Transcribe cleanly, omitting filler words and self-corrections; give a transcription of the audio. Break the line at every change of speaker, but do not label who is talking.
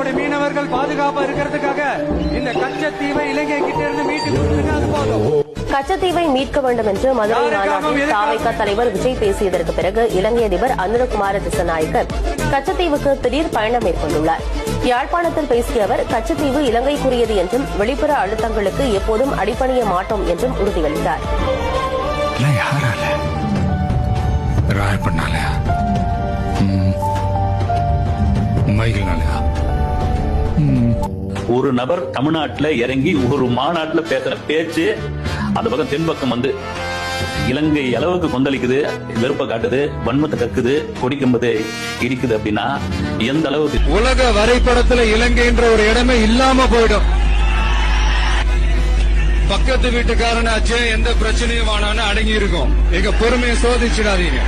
நம்மளோட மீனவர்கள் பாதுகாப்பா இருக்கிறதுக்காக இந்த கச்சத்தீவை இலங்கை கிட்ட இருந்து மீட்டு கொடுத்துருங்க, அது போதும்.
கச்சத்தீவை மீட்க வேண்டும் என்று மதுரை மாநாட்டில் தாவேகா தலைவர் விஜய் பேசியதற்கு பிறகு இலங்கை அதிபர் அனுரகுமார திசாநாயக்க கச்சத்தீவுக்கு திடீர் பயணம் மேற்கொண்டுள்ளார். யாழ்ப்பாணத்தில் பேசிய அவர் கச்சத்தீவு இலங்கைக்குரியது என்றும் வெளிப்புற அழுத்தங்களுக்கு எப்போதும் அடிபணிய மாட்டோம் என்றும் உறுதியளித்தார்.
ஒரு நபர் தமிழ்நாட்டில் இறங்கி ஒரு மாநாட்டில் பேசுற பேச்சு அந்த பக்கம் தென்பக்கம் வந்து இலங்கை அளவுக்கு கொந்தளிக்குது, வெறுப்பை காட்டுது, வன்மத்தை கக்குது, கொடிக்கும்போது இடிக்குது அப்படின்னா எந்த அளவுக்கு
உலக வரைபடத்துல இலங்கைன்ற ஒரு இடமே இல்லாம போயிடும். பக்கத்து வீட்டுக்காரனாச்சே எந்த பிரச்சனையும் ஆனான்னு அடங்கி இருக்கும். எங்க பொறுமையை சோதிச்சிடாதீங்க.